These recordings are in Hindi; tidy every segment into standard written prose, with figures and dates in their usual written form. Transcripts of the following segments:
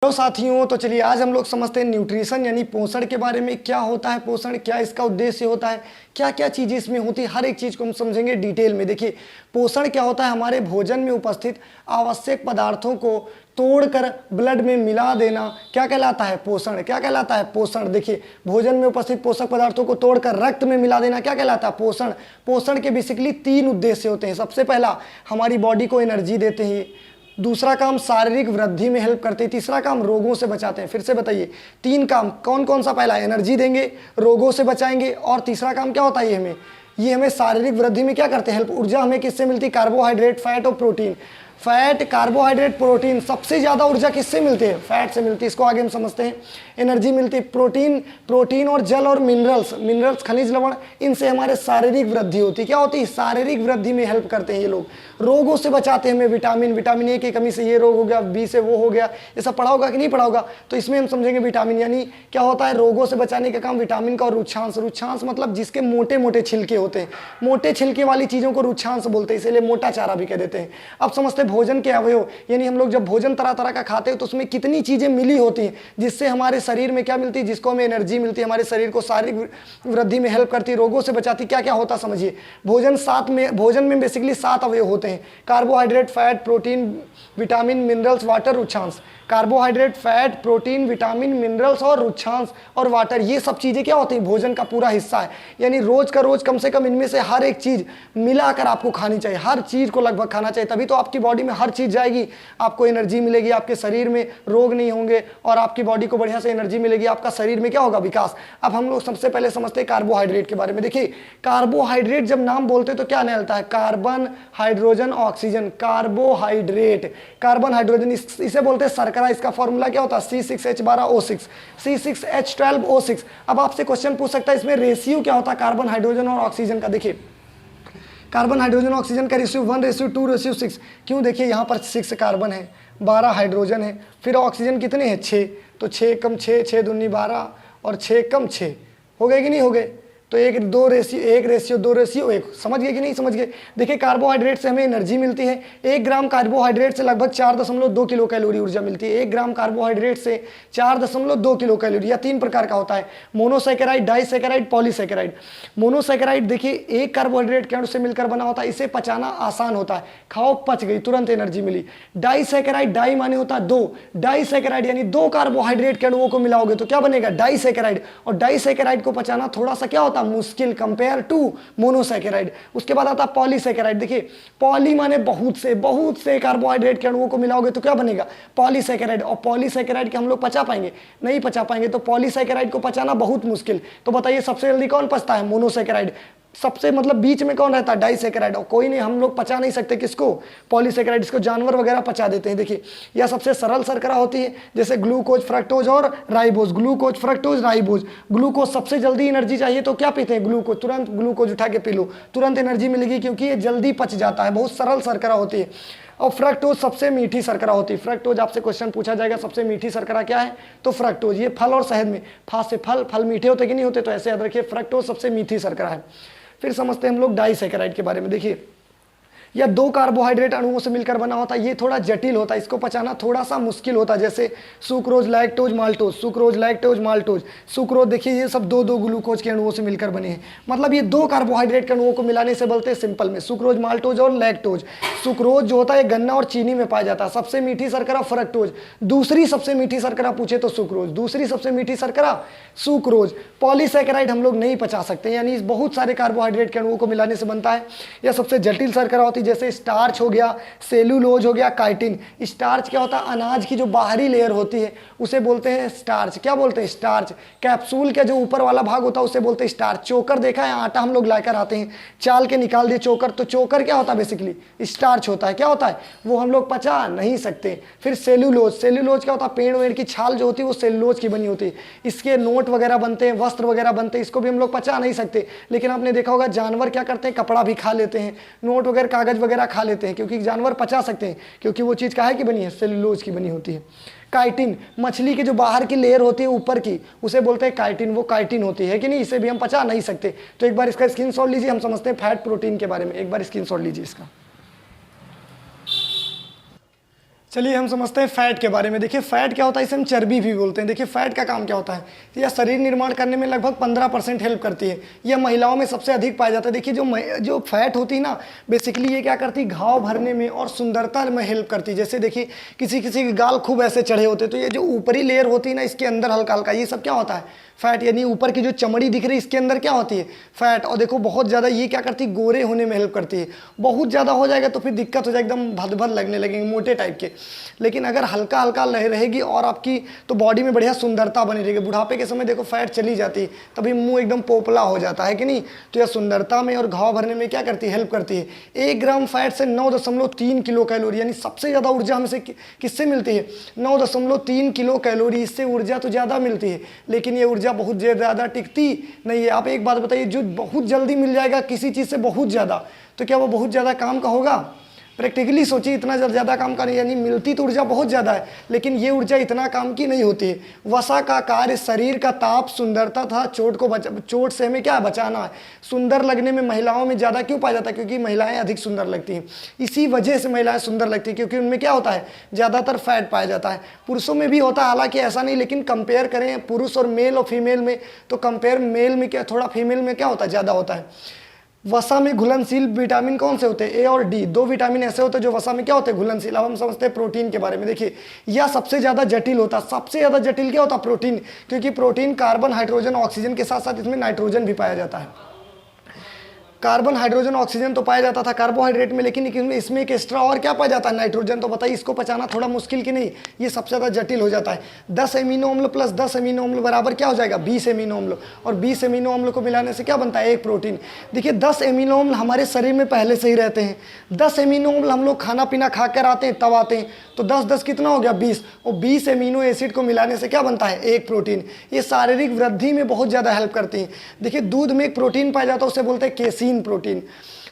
हेलो साथियों, तो चलिए आज हम लोग समझते हैं न्यूट्रिशन यानी पोषण के बारे में। क्या होता है पोषण, क्या इसका उद्देश्य होता है, क्या क्या चीज़ें इसमें होती है, हर एक चीज़ को हम समझेंगे डिटेल में। देखिए पोषण क्या होता है, हमारे भोजन में उपस्थित आवश्यक पदार्थों को तोड़कर ब्लड में मिला देना क्या कहलाता है पोषण। क्या कहलाता है पोषण। देखिए भोजन में उपस्थित पोषक पदार्थों को तोड़कर रक्त में मिला देना क्या कहलाता है पोषण। पोषण के बेसिकली 3 उद्देश्य होते हैं। सबसे पहला हमारी बॉडी को एनर्जी देते हैं, दूसरा काम शारीरिक वृद्धि में हेल्प करते हैं, तीसरा काम रोगों से बचाते हैं। फिर से बताइए 3 काम कौन कौन सा। पहला एनर्जी देंगे, रोगों से बचाएंगे, और तीसरा काम क्या होता है ये हमें शारीरिक वृद्धि में क्या करते हैं हेल्प। ऊर्जा हमें किससे मिलती है, कार्बोहाइड्रेट, फैट और प्रोटीन। फैट, कार्बोहाइड्रेट, प्रोटीन, सबसे ज़्यादा ऊर्जा किससे मिलती है, फैट से मिलती है। इसको आगे हम समझते हैं। एनर्जी मिलती है प्रोटीन और जल और मिनरल्स खनिज लवण, इनसे हमारे शारीरिक वृद्धि होती है। क्या होती है, शारीरिक वृद्धि में हेल्प करते हैं ये लोग। रोगों से बचाते हैं हमें, विटामिन ए की कमी से ये रोग हो गया, बी से वो हो गया, ये सब पढ़ा होगा कि नहीं पढ़ा होगा। तो इसमें हम समझेंगे विटामिन यानी क्या होता है, रोगों से बचाने का काम विटामिन का। और रुक्षांश मतलब जिसके मोटे मोटे छिलके होते हैं, मोटे छिलके वाली चीज़ों को रुक्षांश बोलते हैं, इसीलिए मोटा चारा भी कह देते हैं। अब समझते भोजन के अवयव, यानी हम लोग जब भोजन तरह तरह का खाते हैं तो उसमें कितनी चीजें मिली होती हैं जिससे हमारे शरीर में क्या मिलती है, जिसको हमें एनर्जी मिलती है, हमारे शरीर को शारीरिक वृद्धि में हेल्प करती है, रोगों से बचाती। क्या क्या होता समझिए। भोजन में बेसिकली 7 अवयव होते हैं। Carbohydrate, fat, protein, vitamin, minerals, water, रुक्षांश। Carbohydrate, fat, protein, vitamin, minerals और रुक्षांश और वाटर, ये सब चीज़ें क्या होती हैं भोजन का पूरा हिस्सा है। यानी रोज का रोज कम से कम इनमें से हर एक चीज़ मिलाकर आपको खानी चाहिए। हर चीज़ को लगभग खाना चाहिए, तभी तो आपकी बॉडी में हर चीज़ जाएगी, आपको एनर्जी मिलेगी, आपके शरीर में रोग नहीं होंगे और आपकी बॉडी को बढ़िया से एनर्जी मिलेगी, आपका शरीर में क्या होगा, विकास। अब हम लोग सबसे पहले समझते हैं कार्बोहाइड्रेट के बारे में। देखिए कार्बोहाइड्रेट जब नाम बोलते हैं तो क्या निकलता है, carbon, hydrogen, oxygen. Carbohydrate, carbon, hydrogen, इसे बोलते हैं शर्करा। इसका फॉर्मूला क्या होता है, C6H12O6, C6H12O6। अब आपसे क्वेश्चन पूछ सकता है इसमें रेशियो क्या होता है कार्बन, हाइड्रोजन और ऑक्सीजन का। देखिए कार्बन, हाइड्रोजन, ऑक्सीजन का रेशियो 1:2:6। क्यों, देखिए यहाँ पर 6 कार्बन है, 12 हाइड्रोजन है, फिर ऑक्सीजन कितने हैं 6, तो 6 कम 6, 6 दूनी 12 और 6 कम 6 हो गए कि नहीं हो गए। तो 1:2:1 समझ गए कि नहीं समझ गए। देखिए कार्बोहाइड्रेट से हमें एनर्जी मिलती है। 1 ग्राम कार्बोहाइड्रेट से लगभग 4.2 किलो कैलोरी ऊर्जा मिलती है। 1 ग्राम कार्बोहाइड्रेट से 4.2 किलो कैलोरी, या 3 प्रकार का होता है, मोनोसैकेराइड, डाइसैकेराइड, पॉलीसैकेराइड। मोनोसैकेराइड देखिए एक कार्बोहाइड्रेट के अणु से मिलकर बना होता है, इसे पचाना आसान होता है, खाओ पच गई, तुरंत एनर्जी मिली। डाइसैकेराइड, डाई माने होता है 2, डाइसैकेराइड यानी 2 कार्बोहाइड्रेट के अणुओं को मिलाओगे तो क्या बनेगा, डाइसैकेराइड। और डाइसैकेराइड को पचाना थोड़ा सा क्या होता है, मुश्किल कंपेयर टू मोनोसैकेराइड। उसके बाद आता पॉलीसैकेराइड। देखिए पॉली माने बहुत से कार्बोहाइड्रेट के अणुओं को मिलाओगे तो क्या बनेगा, पॉलीसैकेराइड। और पॉलीसैकेराइड के हम लोग पचा पाएंगे, नहीं पचा पाएंगे, तो पॉलीसैकेराइड को पचाना बहुत मुश्किल। तो बताइए सबसे जल्दी कौन पचता है, मोनोसैकेराइड। सबसे मतलब बीच में कौन रहता है, डाइसैकेराइड। और कोई नहीं, हम लोग पचा नहीं सकते किसको, पॉलीसैकेराइड। इसको जानवर वगैरह पचा देते हैं। देखिए यह सबसे सरल शर्करा होती है, जैसे ग्लूकोज, फ्रक्टोज और ribose. Glucose, fructose, ribose. Glucose सबसे जल्दी एनर्जी चाहिए तो क्या पीते हैं, ग्लूकोज। तुरंत ग्लूकोज उठा के पी लो, तुरंत एनर्जी मिलेगी, क्योंकि ये जल्दी पच जाता है, बहुत सरल शर्करा होती है। और फ्रक्टोज सबसे मीठी शर्करा होती है। फ्रक्टोज आपसे क्वेश्चन पूछा जाएगा सबसे मीठी शर्करा क्या है, तो फ्रक्टोज। ये फल और शहद में, फा से फल मीठे होते कि नहीं होते, तो ऐसे याद रखिए फ्रक्टोज सबसे मीठी शर्करा है। फिर समझते हैं हम लोग डाइसैकेराइड के बारे में। देखिए यह 2 कार्बोहाइड्रेट अणुओं से मिलकर बना होता है, ये थोड़ा जटिल होता है, इसको पचाना थोड़ा सा मुश्किल होता है, जैसे sucrose, lactose, maltose. Sucrose, lactose, maltose. Sucrose देखिए ये सब 2 ग्लूकोज के अणुओं से मिलकर बने हैं, मतलब ये 2 कार्बोहाइड्रेट के अणुओं को मिलाने से बोलते हैं सिंपल में सुक्रोज, माल्टोज और लैक्टोज। सुक्रोज जो होता है गन्ना और चीनी में पाया जाता है। सबसे मीठी शर्करा फ्रक्टोज। दूसरी सबसे मीठी शर्करा पूछे तो सुक्रोज। दूसरी सबसे मीठी शर्करा सुक्रोज। पॉलीसैकेराइड हम लोग नहीं पचा सकते, यानी बहुत सारे कार्बोहाइड्रेट के अणुओं को मिलाने से बनता है। यह सबसे जटिल शर्करा होती है, जैसे स्टार्च हो गया, सेलुलोज हो गया, काइटिन। स्टार्च क्या होता है, अनाज की जो बाहरी लेयर होती है उसे बोलते हैं स्टार्च। क्या बोलते हैं, स्टार्च। कैप्सूल का जो ऊपर वाला भाग होता है उसे बोलते हैं स्टार्च। चोकर देखा है, आटा हम लोग लाकर आते हैं, चाल के निकाल दिए चोकर, तो चोकर क्या होता है, बेसिकली स्टार्च होता है। क्या होता है, वो हम लोग पचा नहीं सकते। फिर सेलुलोज। सेलुलोज क्या होता है, पेड़ वेड़ की छाल जो होती है वो सेलुलोज की बनी होती है, इसके नोट वगैरह बनते हैं, वस्त्र वगैरह बनते हैं, इसको भी हम लोग पचा नहीं सकते। लेकिन आपने देखा होगा जानवर क्या करते हैं, कपड़ा भी खा लेते हैं, नोट वगैरह, कागज वगैरह खा लेते हैं, क्योंकि जानवर पचा सकते हैं, क्योंकि वो चीज़ काहे की बनी है, सेलुलोज की बनी होती है। काइटिन, मछली की जो बाहर की लेयर होती है ऊपर की, उसे बोलते हैं काइटिन, वो काइटिन होती है कि नहीं, इसे भी हम पचा नहीं सकते। तो एक बार इसका स्क्रीनशॉट लीजिए, हम समझते हैं फैट प्रोटीन के बारे में, एक बार स्क्रीनशॉट लीजिए इसका। चलिए हम समझते हैं फैट के बारे में। देखिए फैट क्या होता है, इसे हम चर्बी भी बोलते हैं। देखिए फैट का काम क्या होता है, तो यह शरीर निर्माण करने में लगभग 15% हेल्प करती है। यह महिलाओं में सबसे अधिक पाया जाता है। देखिए जो फैट होती है ना, बेसिकली ये क्या करती है, घाव भरने में और सुंदरता में हेल्प करती है। जैसे देखिए किसी किसी के गाल खूब ऐसे चढ़े होते हैं, तो ये जो ऊपरी लेयर होती है ना, इसके अंदर हल्का हल्का ये सब क्या होता है, फैट। यानी ऊपर की जो चमड़ी दिख रही है इसके अंदर क्या होती है, फैट। और देखो बहुत ज़्यादा ये क्या करती है, गोरे होने में हेल्प करती है। बहुत ज़्यादा हो जाएगा तो फिर दिक्कत हो जाएगी, एकदम भद लगने लगेंगे, मोटे टाइप के। लेकिन अगर हल्का हल्का रहेगी और आपकी तो बॉडी में बढ़िया सुंदरता बनी रहेगी। बुढ़ापे के समय देखो फैट चली जाती है, तभी मुंह एकदम पोपला हो जाता है कि नहीं। तो यह सुंदरता में और घाव भरने में क्या करती है, हेल्प करती है। 1 ग्राम फैट से 9.3 किलो कैलोरी, यानी सबसे ज़्यादा ऊर्जा हमसे किससे मिलती है, 9.3 किलो कैलोरी। इससे ऊर्जा तो ज़्यादा मिलती है, लेकिन ये ऊर्जा बहुत ज़्यादा टिकती नहीं है। आप एक बात बताइए, जो बहुत जल्दी मिल जाएगा किसी चीज़ से बहुत ज़्यादा, तो क्या वो बहुत ज़्यादा काम का होगा। प्रैक्टिकली सोचिए, इतना ज़्यादा काम का नहीं, यानी मिलती तो ऊर्जा बहुत ज़्यादा है, लेकिन ये ऊर्जा इतना काम की नहीं होती है। वसा का कार्य शरीर का ताप, सुंदरता था, चोट से हमें क्या बचाना है। सुंदर लगने में महिलाओं में ज़्यादा क्यों पाया जाता है, क्योंकि महिलाएं अधिक सुंदर लगती हैं। इसी वजह से महिलाएं सुंदर लगती हैं, क्योंकि उनमें क्या होता है, ज़्यादातर फैट पाया जाता है। पुरुषों में भी होता है, हालांकि ऐसा नहीं, लेकिन कंपेयर करें पुरुष और मेल और फीमेल में, तो कंपेयर मेल में क्या, थोड़ा फीमेल में क्या होता है, ज़्यादा होता है। वसा में घुलनशील विटामिन कौन से होते हैं, ए और डी। 2 विटामिन ऐसे होते हैं जो वसा में क्या होते हैं, घुलनशील। अब हम समझते हैं प्रोटीन के बारे में। देखिए यह सबसे ज़्यादा जटिल होता है। सबसे ज़्यादा जटिल क्या होता है, प्रोटीन, क्योंकि प्रोटीन कार्बन, हाइड्रोजन, ऑक्सीजन के साथ साथ इसमें नाइट्रोजन भी पाया जाता है। कार्बन, हाइड्रोजन, ऑक्सीजन तो पाया जाता था कार्बोहाइड्रेट में, लेकिन इसमें एक एक्स्ट्रा और क्या पाया जाता है, नाइट्रोजन। तो बताइए इसको पचाना थोड़ा मुश्किल कि नहीं, ये सबसे ज़्यादा जटिल हो जाता है। 10 एमिनो अम्ल प्लस 10 एमिनो अम्ल बराबर क्या हो जाएगा, 20 एमिनो अम्ल। और 20 एमिनो अम्ल को मिलाने से क्या बनता है, एक प्रोटीन। देखिए 10 एमिनो अम्ल हमारे शरीर में पहले से ही रहते हैं। 10 एमिनो अम्ल हम लोग खाना पीना खा कर आते हैं तब आते हैं, तो 10 कितना हो गया, 20। और 20 एमिनो एसिड को मिलाने से क्या बनता है, एक प्रोटीन। ये शारीरिक वृद्धि में बहुत ज़्यादा हेल्प करती हैं। देखिए दूध में एक प्रोटीन पाया जाता है, उसे बोलते हैं केसीन प्रोटीन।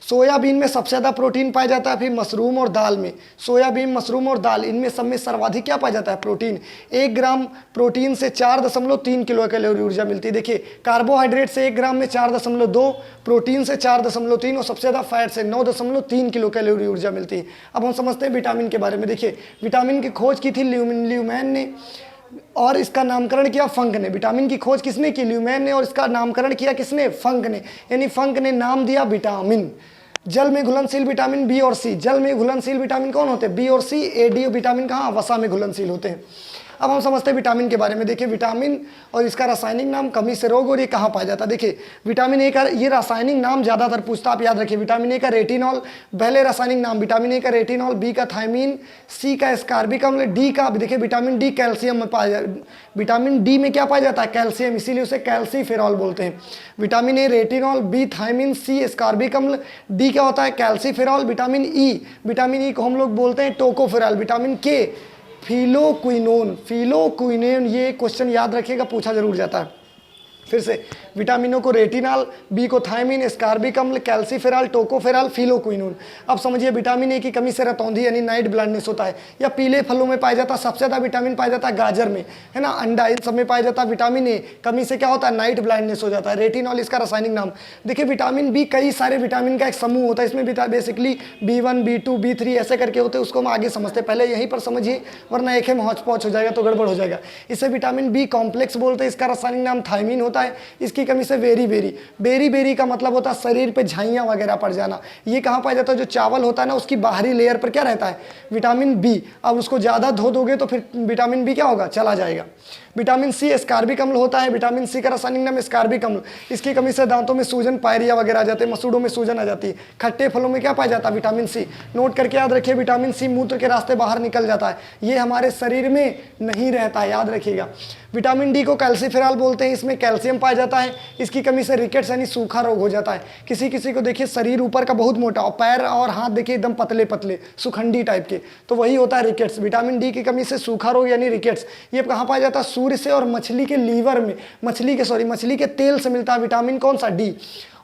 सोयाबीन में सबसे ज़्यादा प्रोटीन पाया जाता है, फिर मशरूम और दाल में। सोयाबीन, मशरूम और दाल, इनमें सब में सर्वाधिक क्या पाया जाता है, प्रोटीन। 1 ग्राम प्रोटीन से 4.3 किलो कैलोरी ऊर्जा मिलती है। देखिए कार्बोहाइड्रेट से 1 ग्राम में 4.2, प्रोटीन से 4.3 और सबसे ज़्यादा फैट से 9.3 किलो कैलोरी ऊर्जा मिलती है। अब हम समझते हैं विटामिन के बारे में। देखिए विटामिन की खोज की थी ल्यूमैन ने, और इसका नामकरण किया फंक ने। विटामिन की खोज किसने की, ल्यूमैन ने, और इसका नामकरण किया किसने, फंक ने। यानी फंक ने नाम दिया विटामिन। जल में घुलनशील विटामिन बी और सी। जल में घुलनशील विटामिन कौन होते हैं, बी और सी। ए डी विटामिन कहाँ, वसा में घुलनशील होते हैं। अब हम समझते हैं विटामिन के बारे में। देखिए विटामिन और इसका रासायनिक नाम, कमी से रोग, और ये कहाँ पाया जाता है। देखिए विटामिन ए का ये रासायनिक नाम ज़्यादातर पूछता, आप याद रखिए। विटामिन ए का रेटिनॉल, पहले रासायनिक नाम विटामिन ए का रेटिनॉल, बी का थायमीन, सी का एस्कार्बिक अम्ल, डी का, देखिए विटामिन डी कैल्शियम में पाया जाता है। विटामिन डी में क्या पाया जाता है, कैल्शियम, इसीलिए उसे कैल्सीफेरॉल बोलते हैं। Vitamin A retinol, B thiamine, C ascorbic अम्ल, डी क्या होता है, कैल्सीफेरॉल। विटामिन ई को हम लोग बोलते हैं टोकोफेरॉल। विटामिन के फिलोक्विनोन, ये क्वेश्चन याद रखिएगा, पूछा जरूर जाता है। फिर से विटामिनों को रेटिनॉल, बी को थायमीन, एस्कार्बिक अम्ल, कैल्सीफेरॉल, टोकोफेरॉल, फिलोक्विनोन। अब समझिए विटामिन ए की कमी से रतौंधी यानी नाइट ब्लाइंडनेस होता है, या पीले फलों में पाया जाता है। सबसे ज़्यादा विटामिन पाया जाता है गाजर में, है ना, अंडा, इन सब में पाया जाता है विटामिन ए। कमी से क्या होता है, नाइट ब्लाइंडनेस हो जाता है। रेटिनॉल इसका रासायनिक नाम। देखिए विटामिन बी कई सारे विटामिन का एक समूह होता है, इसमें बेसिकली B1, B2, B3 ऐसे करके होते हैं, उसको हम आगे समझते हैं। पहले यहीं पर समझिए, वरना एक में हौच पौच हो जाएगा तो गड़बड़ हो जाएगा। इसे विटामिन बी कॉम्प्लेक्स बोलते हैं, इसका रासायनिक नाम थायमीन होता है। इसकी कमी से बेरी का मतलब होता है शरीर पे झाइयाँ वगैरह पड़ जाना। ये कहाँ पाया जाता है, जो चावल होता है ना, उसकी बाहरी लेयर पर क्या रहता है, विटामिन बी। अब उसको ज़्यादा धो दोगे तो फिर विटामिन बी क्या होगा, चला जाएगा। विटामिन सी एस्कार्बिक अम्ल होता है। विटामिन सी का रासायनिक नाम एस्कार्बिक अम्ल। इसकी कमी से दांतों में सूजन, पायरिया वगैरह आ जाते हैं, मसूड़ों में सूजन आ जाती है। खट्टे फलों में क्या पाया जाता है, विटामिन सी। नोट करके याद रखिए, विटामिन सी मूत्र के रास्ते बाहर निकल जाता है, ये हमारे शरीर में नहीं रहता है, याद रखिएगा। विटामिन डी को कैल्सीफेरॉल बोलते हैं, इसमें कैल्शियम पाया जाता है। इसकी कमी से रिकेट्स यानी सूखा रोग हो जाता है। किसी किसी को देखिए शरीर ऊपर का बहुत मोटा और पैर और हाथ देखिए एकदम पतले पतले सुखंडी टाइप के, तो वही होता है रिकेट्स। विटामिन डी की कमी से सूखा रोग यानी रिकेट्स। ये कहाँ पाया जाता है, सूर्य से और मछली के लीवर में, मछली के तेल से मिलता है विटामिन कौन सा, डी।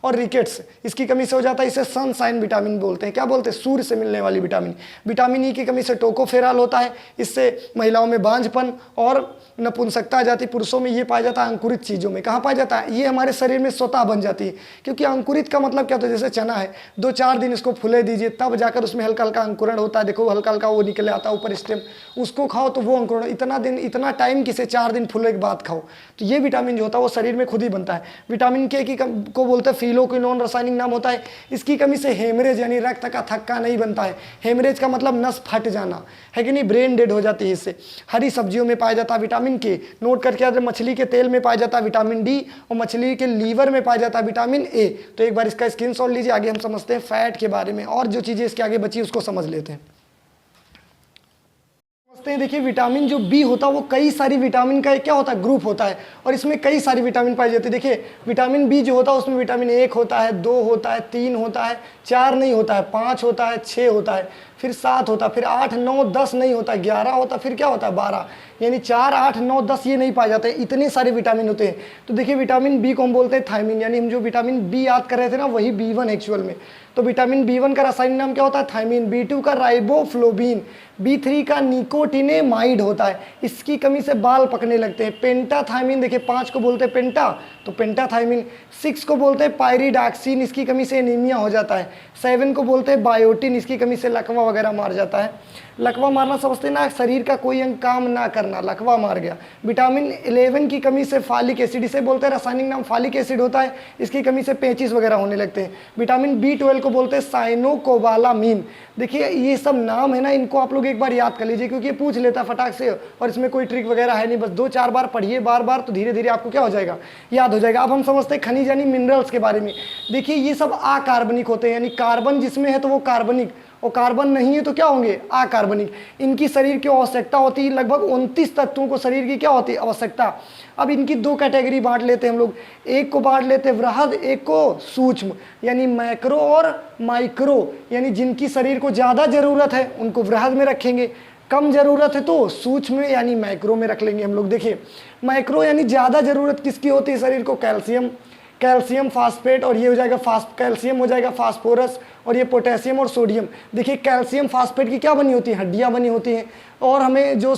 और रिकेट्स इसकी कमी से हो जाता है। इसे सनसाइन विटामिन बोलते हैं। क्या बोलते हैं? सूर्य से मिलने वाली विटामिन। विटामिन ई की कमी से टोकोफेरॉल होता है, इससे महिलाओं में बांझपन और नपुंसकता आ जाती है। पुरुषों में ये पाया जाता है अंकुरित चीज़ों में। कहाँ पाया जाता है? ये हमारे शरीर में स्वतः बन जाती है, क्योंकि अंकुरित का मतलब क्या होता है? जैसे चना है, 2-4 दिन इसको फूले दीजिए, तब जाकर उसमें हल्का हल्का अंकुरण होता है। देखो हल्का हल्का वो निकले आता है ऊपर स्टेम, उसको खाओ तो वो अंकुरण। इतना दिन, इतना टाइम किसे? 4 दिन फूलने के बाद खाओ। तो ये विटामिन जो होता है वो शरीर में खुद ही बनता है। विटामिन के की को बोलते हैं फिलोक्विनोन, रासायनिक नाम होता है। इसकी कमी से हेमरेज यानी रक्त का थक्का नहीं बनता है। हेमरेज का मतलब नस फट जाना है कि नहीं, ब्रेन डेड हो जाती है इससे। हरी सब्जियों में पाया जाता है विटामिन के। नोट करके याद, मछली के तेल में पाया जाता है विटामिन डी और मछली के लीवर में पाया जाता है विटामिन ए। तो एक बार इसका स्क्रीनशॉट लीजिए। आगे हम समझते हैं फैट के बारे में और जो चीज़ें इसके आगे बची उसको समझ लेते हैं। देखिए विटामिन जो बी होता है वो कई सारी विटामिन का क्या होता है? ग्रुप होता है, और इसमें कई सारी विटामिन पाई जाती है। देखिए विटामिन बी जो होता है उसमें विटामिन 1 होता है, 2 होता है, 3 होता है, 4 नहीं होता है, 5 होता है, 6 होता है, फिर 7 होता है, फिर 8, 9, 10 नहीं होता, 11 होता है, फिर क्या होता है? 12। यानी 4, 8, 9, 10 ये नहीं पाए जाते, इतने सारे विटामिन होते हैं। तो देखिए विटामिन बी को हम बोलते हैं थायमिन, यानी हम जो विटामिन बी याद कर रहे थे ना वही B1 एक्चुअल में। तो विटामिन B1 का रासायनिक नाम क्या होता है? थायमिन। B2 का राइबोफ्लोबिन। B3 का निकोटिनेमाइड होता है। इसकी कमी से बाल पकने लगते हैं। पेंटाथायमिन, देखिए 5 को बोलते हैं पेंटा, तो पेंटाथायमिन। 6 को बोलते हैं पायरिडॉक्सिन, इसकी कमी से एनीमिया हो जाता है। 7 को बोलते हैं बायोटिन, इसकी कमी से लकवा वगैरह मार जाता है। लकवा मारना समझते ना, शरीर का कोई अंग काम ना करना, लकवा मार गया। विटामिन 11 की कमी से फॉलिक एसिड, इसे बोलते हैं रासायनिक नाम फॉलिक एसिड होता है, इसकी कमी से पेचिस वगैरह होने लगते हैं। विटामिन B12 को बोलते हैं साइनोकोबालामीन। देखिए ये सब नाम है ना, इनको आप लोग एक बार याद कर लीजिए, क्योंकि ये पूछ लेता है फटाक से और इसमें कोई ट्रिक वगैरह है नहीं। बस 2-4 बार पढ़िए बार बार, तो धीरे धीरे आपको क्या हो जाएगा? याद हो जाएगा। अब हम समझते हैं खनिज यानी मिनरल्स के बारे में। देखिए ये सब अकार्बनिक होते हैं, यानी कार्बन जिसमें है तो वो कार्बनिक, और कार्बन नहीं है तो क्या होंगे? अकार्बनिक। इनकी शरीर की आवश्यकता होती है लगभग 29 तत्वों को शरीर की क्या होती है? आवश्यकता। अब इनकी 2 कैटेगरी बांट लेते हैं हम लोग। एक को बांट लेते हैं वृहद, एक को सूक्ष्म, यानी मैक्रो और माइक्रो। यानी जिनकी शरीर को ज़्यादा ज़रूरत है उनको वृहद में रखेंगे, कम ज़रूरत है तो सूक्ष्म में यानी मैक्रो में रख लेंगे हम लोग। देखिए मैक्रो यानी ज़्यादा ज़रूरत किसकी होती है शरीर को? कैल्शियम, कैल्शियम फास्फेट, और ये हो जाएगा कैल्शियम हो जाएगा फास्फोरस, और ये पोटेशियम और सोडियम। देखिए कैल्शियम फास्फेट की क्या बनी होती है? हड्डियाँ बनी होती हैं। और हमें जो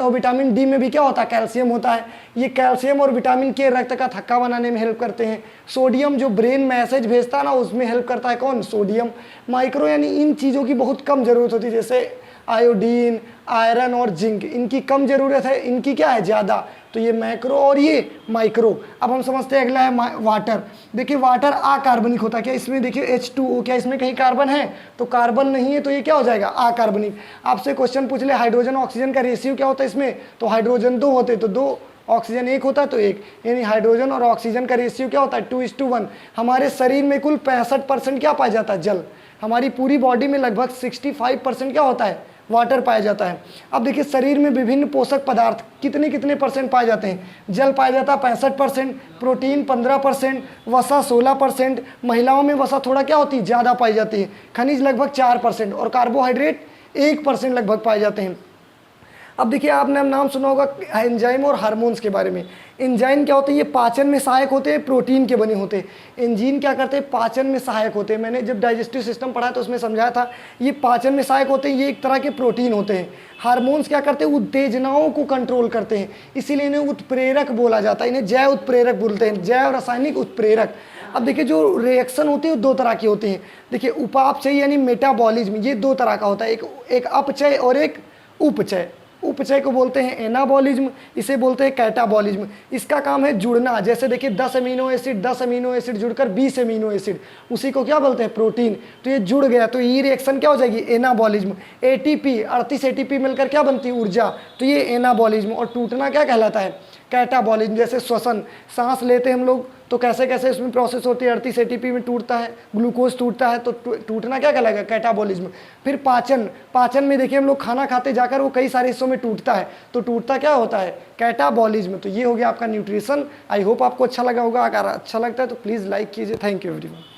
विटामिन डी में भी क्या होता है? कैल्शियम होता है। ये कैल्शियम और विटामिन के रक्त का थक्का बनाने में हेल्प करते हैं। सोडियम जो ब्रेन मैसेज भेजता है ना उसमें हेल्प करता है कौन? सोडियम। माइक्रो यानी इन चीज़ों की बहुत कम ज़रूरत होती है, जैसे आयोडीन, आयरन और जिंक, इनकी कम ज़रूरत है, इनकी क्या है? ज़्यादा। तो ये मैक्रो और ये माइक्रो। अब हम समझते हैं अगला है वाटर। देखिए वाटर अकार्बनिक होता है। क्या इसमें देखिए H2O, क्या इसमें कहीं कार्बन है? तो कार्बन नहीं है, तो ये क्या हो जाएगा? अकार्बनिक। आपसे क्वेश्चन पूछ ले हाइड्रोजन ऑक्सीजन का रेशियो क्या होता है इसमें? तो हाइड्रोजन 2 होते तो 2, ऑक्सीजन 1 होता है तो 1, यानी हाइड्रोजन और ऑक्सीजन का रेशियो क्या होता है? 2:1। हमारे शरीर में कुल 65% क्या पाया जाता है? जल। हमारी पूरी बॉडी में लगभग 65% क्या होता है? वाटर पाया जाता है। अब देखिए शरीर में विभिन्न पोषक पदार्थ कितने कितने परसेंट पाए जाते हैं? जल पाया जाता है 65%, प्रोटीन 15%, वसा 16%, महिलाओं में वसा थोड़ा क्या होती है? ज़्यादा पाई जाती है। खनिज लगभग 4% और कार्बोहाइड्रेट 1% लगभग पाए जाते हैं। अब देखिए आपने नाम सुना होगा एंजाइम और हार्मोन्स के बारे में। एंजाइम क्या होते हैं? ये पाचन में सहायक होते हैं, प्रोटीन के बने होते हैं। एंजीन क्या करते हैं? पाचन में सहायक होते हैं। मैंने जब डाइजेस्टिव सिस्टम पढ़ा तो उसमें समझाया था, ये पाचन में सहायक होते हैं, ये एक तरह के प्रोटीन होते हैं। हार्मोन्स क्या करते हैं? उत्तेजनाओं को कंट्रोल करते हैं, इसीलिए इन्हें उत्प्रेरक बोला जाता है। इन्हें जैव उत्प्रेरक बोलते हैं, जैव रासायनिक उत्प्रेरक। अब देखिए जो रिएक्शन होती है वो 2 तरह की होती हैं। देखिए उपापचय यानी मेटाबॉलिज्म, ये 2 तरह का होता है, एक अपचय और एक उपचय। उपचय को बोलते हैं एनाबॉलिज्म, इसे बोलते हैं कैटाबॉलिज्म। इसका काम है जुड़ना। जैसे देखिए 10 अमीनो एसिड जुड़कर 20 अमीनो एसिड, उसी को क्या बोलते हैं? प्रोटीन। तो ये जुड़ गया तो ये रिएक्शन क्या हो जाएगी? एनाबॉलिज्म। एटीपी 38 एटीपी मिलकर क्या बनती है? ऊर्जा। तो ये एनाबॉलिज्म। और टूटना क्या कहलाता है? कैटाबॉलिज्म। जैसे श्वसन, सांस लेते हैं हम लोग तो कैसे कैसे इसमें प्रोसेस होती है? 38 एटीपी में टूटता है, ग्लूकोज टूटता है, तो टूटना क्या कहलाएगा? कैटाबॉलिज्म। फिर पाचन में देखिए हम लोग खाना खाते जाकर वो कई सारे हिस्सों में टूटता है, तो टूटता क्या होता है? कैटाबॉलिज्म। तो ये हो गया आपका न्यूट्रिशन। आई होप आपको अच्छा लगा होगा। अगर अच्छा लगता है तो प्लीज़ लाइक कीजिए। Thank you everyone.